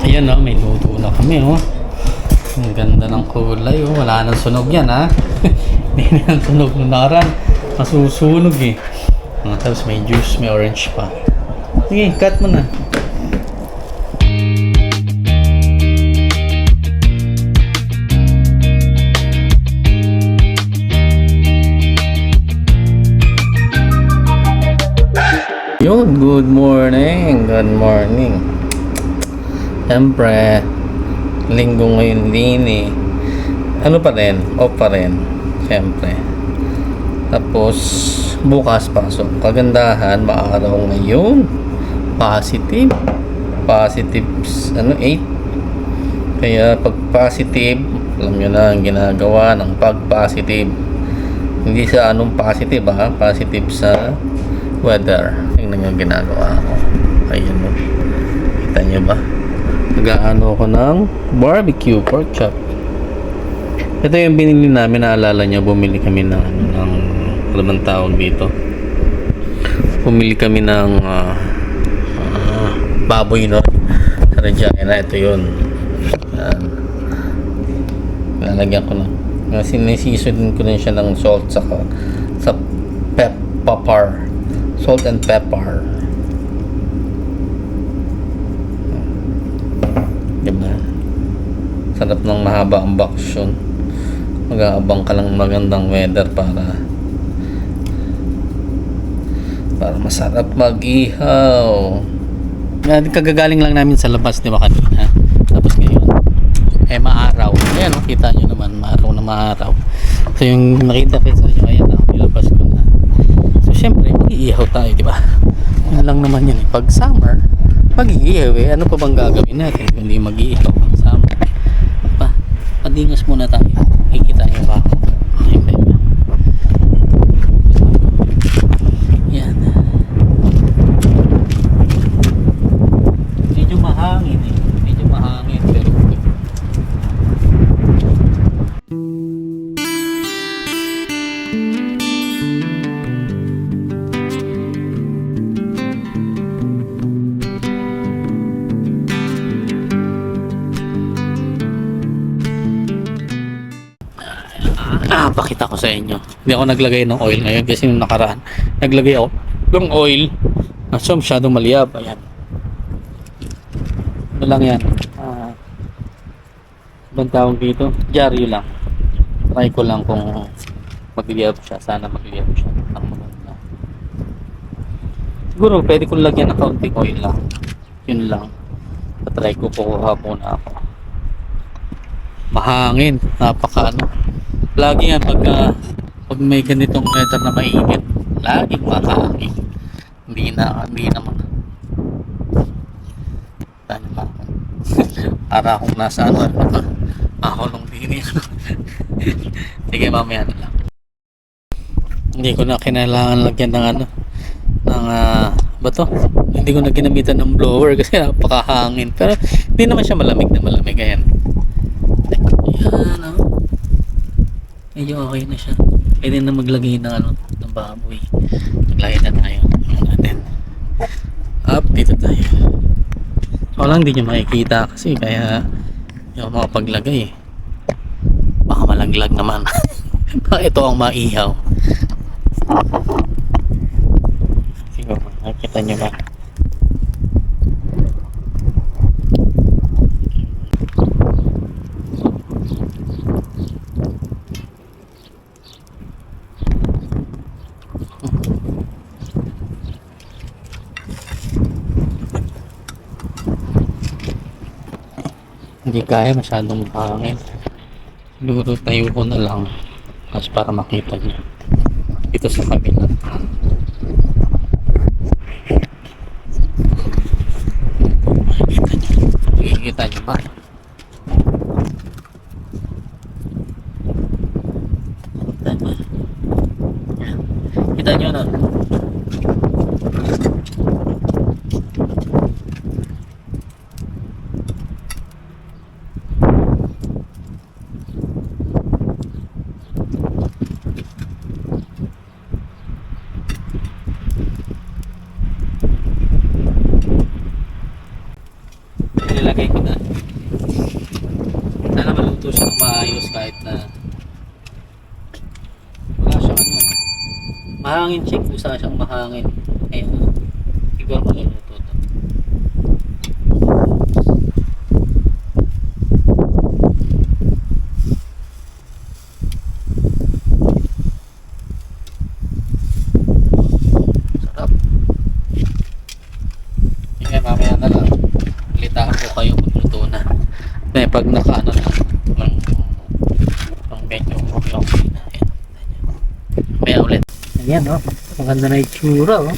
Ayan o, may luto na kami o. Ang ganda ng kulay o. Wala nang sunog yan ha. Hindi na ang sunog ng naran. Masusunog eh. Tapos may juice, may orange pa. Sige, cut mo na. Yun, good morning. Good morning. Siyempre, linggo ngayon din eh. Ano pa rin? Off pa rin. Siyempre. Tapos, bukas pasok. Kagandahan, maaraw ngayon. Positive. Positives, 8. Kaya, pag positive, alam nyo na ang ginagawa ng pag-positive. Hindi sa anong positive ha. Positive sa weather. Tingnan yung ginagawa ko. Ayun mo. Kita nyo ba? Nag-aano ako ng barbecue pork chop. Ito yung binili namin. Naalala nyo, bumili kami ng ano bang tawag dito? Bumili kami ng baboy, no? Sa Regina. Ito yun. Yan. Lalagyan ko na. Sinisisod ko rin siya ng salt sa pepper. Salt and pepper. Diba? Sarap ng mahaba ang bakasyon. Mag-aabang ka lang magandang weather para masarap mag-ihaw. Kagagaling lang namin sa labas, di ba kanina? Tapos ngayon, maaraw. Ayan, kita nyo naman, maaraw na maaraw. So yung nakita ko sa inyo, ayan na, nilabas ko na. So syempre, mag-iihaw tayo, di ba? Yan lang naman yun. Pag summer, mag-iihaw eh. Ano pa bang gagawin natin kung hindi mag-iihaw pag summer? Padingas muna tayo. Kikita nyo ba ako? Hindi. Yan. Medyo mahangin eh. Medyo mahangin pero pakita ko sa inyo. Hindi ako naglagay ng oil ngayon kasi nung nakaraan naglagay ako ng oil na masyadong maliyab. Ayan. Ano lang yan? Ibang tawag dito? Dyaryo lang. Try ko lang kung magliyab siya. Sana magliyab siya. Siguro pwede kong lagyan ng kaunting oil lang. Yun lang. Try ko, kukuha muna ako. Mahangin. Lagi yan pag may ganitong weather na mainit, laging mahangin. Hindi naman. Tayo ba ako? Para akong nasa nung dini. Sige, mamaya na lang. Hindi ko na kinailangan lagyan ng hindi ko na ginamitan ng blower kasi napakahangin. Pero hindi naman siya malamig na malamig. Ayan. Ayan, medyo okay na siya. Pwede na maglagay ng baboy. Maglagay na tayo. Ayan natin. Up, dito tayo. So lang, hindi nyo makikita kasi kaya yung makapaglagay. Baka malaglag naman. Baka ito ang maihaw. Siguro, nakikita nyo ba? Hindi kaya, masyadong mahangin. Siguro tayo ko na lang mas para makita nyo dito sa kabila. Makikita nyo ba? Kita nyo na. Nilagay ko na. Sana maluto siya ng maayos kahit na wala siyang ano. Mahangin check kung saan siyang mahangin. Ayun. Siguro maluluto to. Sarap. Sige, mamaya na lang. Balitahan ko kayo kung luto na. Eh, pag nakaano na ng medyo okay na. Kaya ulit. Ayan, oh. Maganda na itsura, oh.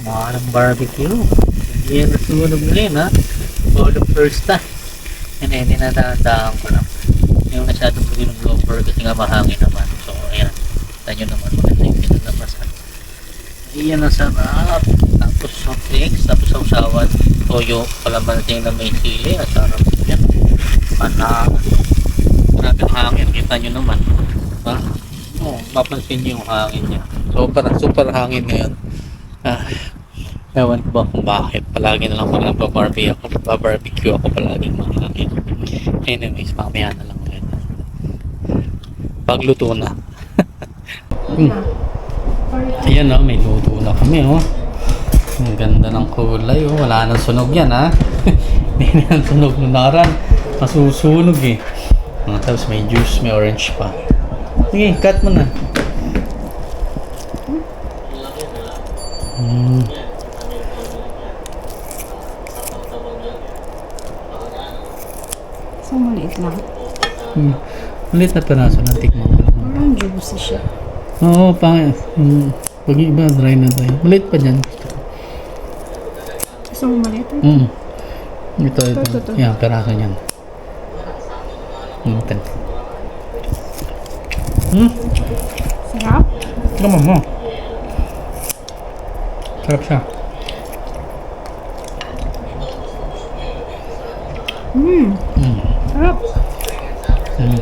Mahalang barbecue. Hindi yan nasunog na rin, ha. For the first time. Hindi nadaan ko lang. Hindi yung masyadong pwede ng blower kasi nga mahangin naman. So, ayan. Kita nyo naman maganda yung pinalabasan. Ayan ang sarap. Tapos soft drinks. Tapos sausawan. Toyo. Palamanting na may sili. At sarap. Ayan. Panang. Grabe ang hangin. Kita nyo naman. Ha? Oh, mapansin nyo yung hangin niya. Super hangin ngayon. Ewan ko ba kung bakit. Palagi na lang ako nagpa-barbecue ako palagi mahangin. Anyways, mamaya na lang ulit. Pagluto na. Ayan o, may luto na kami o. Ang ganda ng kulay o. Wala nang sunog yan ha. Hindi na ang sunog ng naran. Masusunog eh. Tapos may juice, may orange pa. Sige, cut mo na. So, maliit lang. Maliit na peraso na tikman ko lang. Parang juicy siya. Oo, pag iba, dry na dry. Maliit pa dyan. Gusto mo maliit? Ito. Yan, peraso niyan. Ito. Sarap? Tama mo. Sarap siya. Sarap.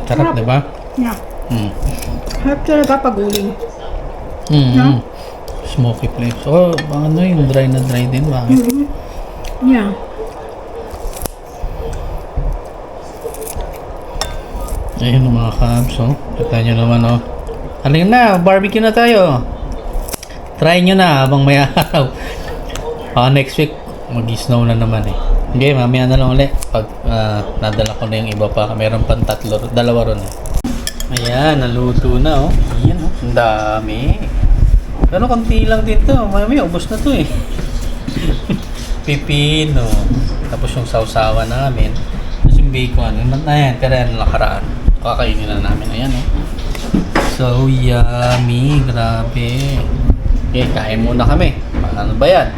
Sarap, diba? Yeah. Sarap talaga pag uling. No? Smoky flavors. Oh, ano yung dry na dry din. Bakit? Yeah. Ayun ang mga kabs, oh. Kita nyo naman, oh. Halika na, barbecue na tayo. Try nyo na habang may araw. Next week, mag-snow na naman eh. Okay, mamaya na lang ulit. Pag nadala ko na yung iba pa. Meron pang dalawa ron eh. Ayan, naluto na, oh. Ayan, oh. Ang dami. Pero konti lang dito. Mamaya, ubos na to eh. Pipino. Tapos yung sausawa namin. Tapos yung bacon. Ayan, pero yan nakaraan. Kakainin na namin. Ayan, oh. So yummy. Grabe. Okay, kain muna kami. Ano ba yan?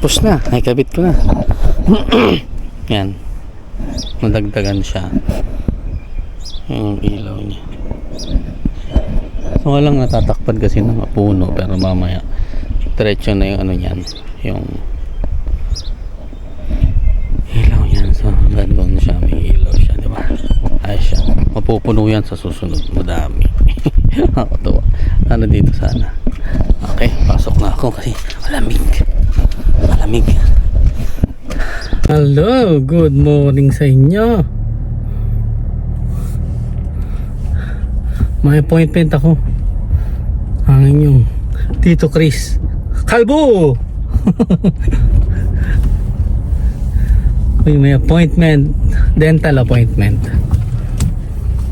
Tapos na. Ay, kabit ko na. Yan. Nadagdagan siya. Yung ilaw niya. So walang natatakpan kasi ng puno, pero mamaya diretso na yung ano niyan, yung ilaw yan. So ganoon siya, may ilaw siya, di ba? Ay siya, mapupuno yan sa susunod. Madami. Ako tuwa. Ano dito sana? Okay, pasok na ako kasi malamig. Hello, good morning sa inyo. May appointment ako. Ang inyong Tito Chris Kalbo. May appointment, dental appointment.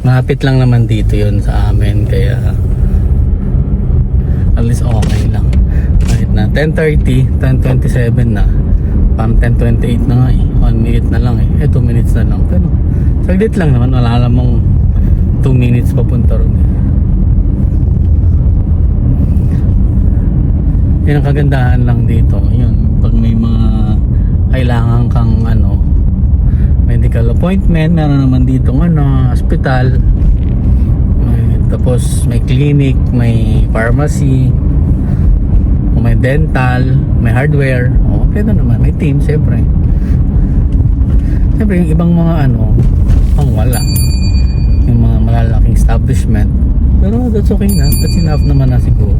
Malapit lang naman dito yun sa amin, kaya at least okay lang. Kahit na 10:30, 10:27 na, parang 10:28 na nga eh. 1 minute na lang eh. 2 minutes na lang. Pero saglit lang naman, wala namang 2 minutes papunta ron. Yan ang kagandahan lang dito. Yun, pag may mga kailangan kang medical appointment, meron naman dito hospital. Tapos may clinic, may pharmacy, may dental, may hardware. Pwede naman, may team, siyempre Siyempre, yung ibang mga ano, pang wala. Yung mga malalaking establishment. Pero that's okay na. That's enough naman na siguro.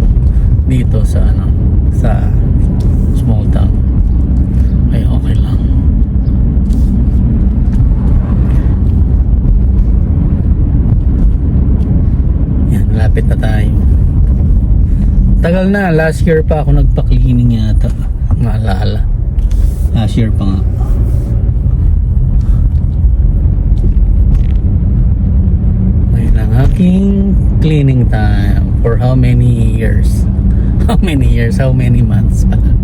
Dito sa ano, sa small town. Ay, okay lang. Yan, lapit na tayo. Tagal na. Last year pa ako nagpa-cleaning yata. Maalala. Last year pa nga. Ayun ang aking cleaning time. For how many years? How many years? How many months pala?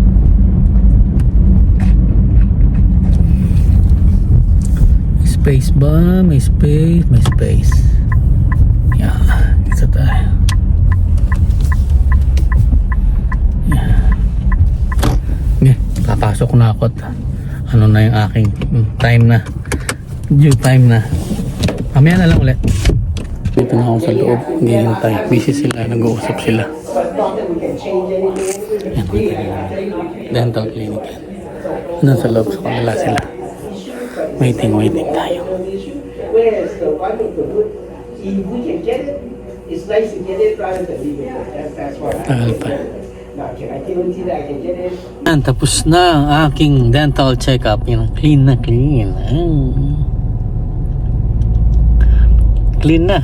May space ba? May space? May space. Yeah. Isa tayo. Papasok na ako at ano na yung aking time na, due time na. Mamaya na lang ulit. Dito na ako sa loob, hinihintay. Busy sila, nag-uusap sila. Yan, dental clinic yan. Nasa loob sa kanila sila. Waiting tayo. Whereas the one of the wood, if we can get it, it's nice to get it rather than leave it. That's what Tagal pa. Now, can I guarantee that I can get it? Yan, tapos na ang aking dental check-up. Yan, clean na clean. Clean na.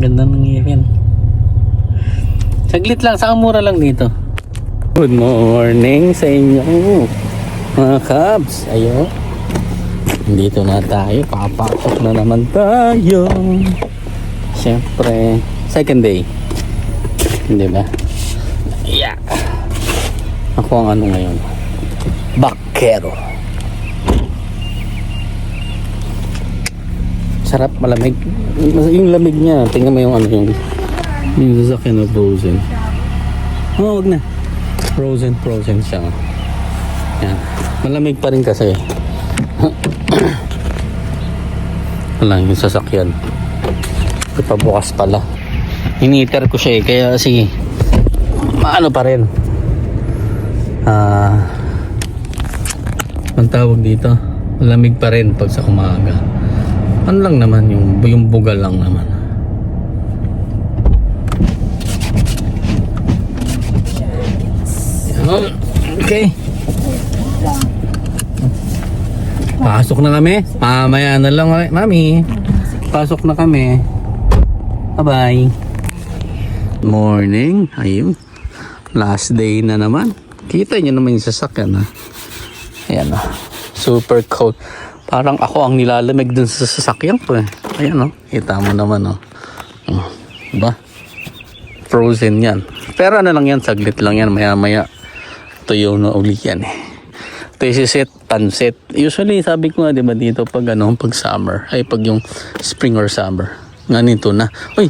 Ganda ng ngipin. Saglit lang, saka mura lang dito. Good morning sa inyo, mga Cubs. Ayo. Dito na tayo. Papasok na naman tayo. Siyempre, second day. Hindi ba? Yeah. Ako ang ano ngayon? Bakero. Sarap, malamig. Yung lamig niya, tingnan mo yung ano yung sasakyan na frozen. Oh, wag na. Frozen siya. Yan. Malamig pa rin kasi. Wala yung sasakyan. Ipabukas pala. Hiniter ko siya kaya sige. Maano pa rin. Ang tawag dito, malamig pa rin pag sa umaga. Ano lang naman yung bugal lang naman. Okay. Pasok na kami. Mamaya na lang, mami. Pasok na kami. Bye-bye. Morning. Ayun. Last day na naman. Kita nyo naman yung sasakyan, ha. Ayan, ha. Super cold. Parang ako ang nilalamig dun sa sasakyan ko, eh. Ayan, oh. Kita mo naman, oh. Diba? Frozen yan. Pero ano lang yan, saglit lang yan. Maya-maya tuyo na uli yan, eh. Isisit, pansit. Usually, sabi ko nga, diba dito, pag summer, ay pag yung spring or summer. Ganito na. Uy,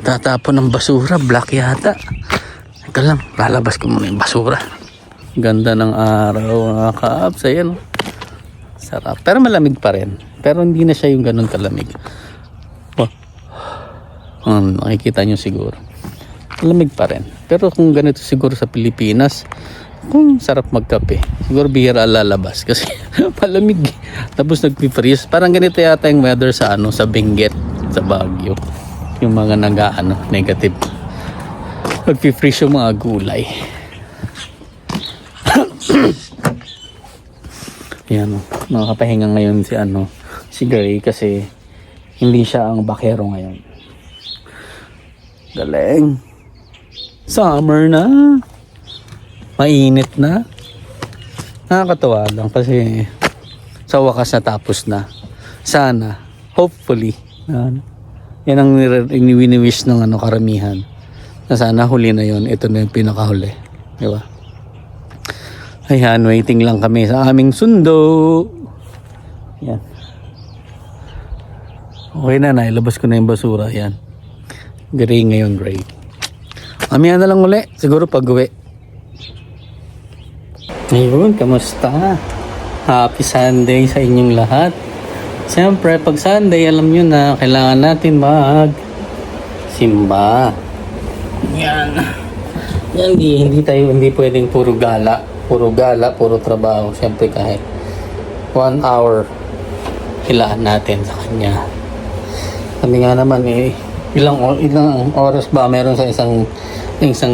tatapon ng basura. Black yata. Ito lang, lalabas ko muna yung basura. Ganda ng araw, mga Cubs. Ayan. Sarap. Pero malamig pa rin. Pero hindi na siya yung ganun kalamig. Nakikita nyo siguro. Malamig pa rin. Pero kung ganito siguro sa Pilipinas, kung sarap magkape. Siguro bihira lalabas kasi malamig. Tapos nagpi-freeze. Parang ganito yata yung weather sa sa Benguet, sa Baguio. Yung mga negative. Nagpi-freeze yung mga gulay. Yan, nakakapahinga ngayon si Gray kasi hindi siya ang bakero ngayon. Galing. Summer na. Mainit na. Nakakatawa lang kasi sa wakas natapos na. Sana, hopefully, yan ang iniwini-wish ng karamihan. Na sana huli na yon. Ito na yung pinakahuli. Di ba? Ayan, waiting lang kami sa aming sundo. Yan. Okay na, nailabas ko na yung basura. Yan. Gray ngayon, Gray. Mamaya na lang uli. Siguro pag-uwi. Ayun, kamusta? Happy Sunday sa inyong lahat. Siyempre, pag Sunday, alam nyo na, kailangan natin simba. Yan. Yan, hindi pwedeng puro gala, puro trabaho. Siyempre, kahit 1 hour ilaan natin sa kanya. Kami nga naman ilang oras ba meron sa isang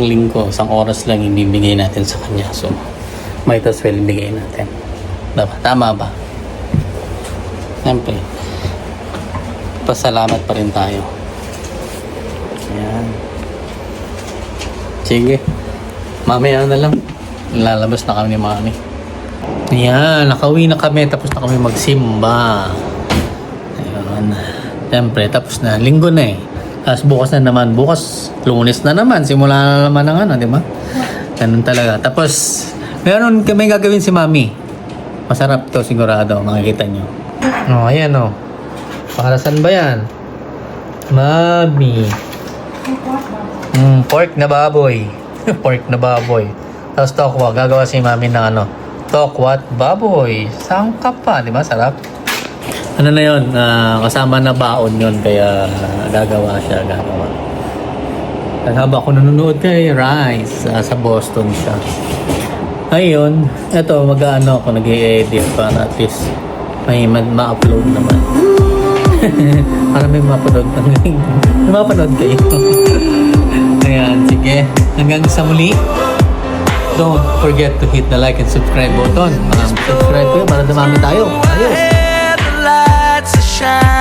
linggo, isang oras lang ibibigay natin sa kanya. So, might as well ibigay natin. Diba? Tama ba? Siyempre, pasalamat pa rin tayo. Ayan. Sige. Mamaya na lang. Lalabas na kami ni Mami. Ayan, nakauwi na kami. Tapos na kami magsimba. Ayan. Siyempre, tapos na. Linggo na eh. Tapos bukas na naman. Bukas, Lunes na naman. Simula na naman ang ano, di ba? Ganun talaga. Tapos, meron kami gagawin si Mami. Masarap to sigurado. Makikita nyo. Oh, ayan oh. Para saan ba yan? Mami. Pork na baboy. Pork na baboy. Tapos tokwa. Gagawa si Mami ng ano. Tokwat baboy. Sangkap pa. Di ba? Sarap. Ano na yun? Kasama na baon yun. Kaya gagawa siya. Habang ako nanonood kay Rice sa Boston siya. Ayun. Ito, mag-ano ako. Nag-i-edit para at least may ma-upload naman. Para may mapanood ng link. May mapanood kayo. Ayan, sige. Hanggang sa muli. Don't forget to hit the like and subscribe button. Subscribe kayo para dumami tayo. Ayos. Where the lights are shining.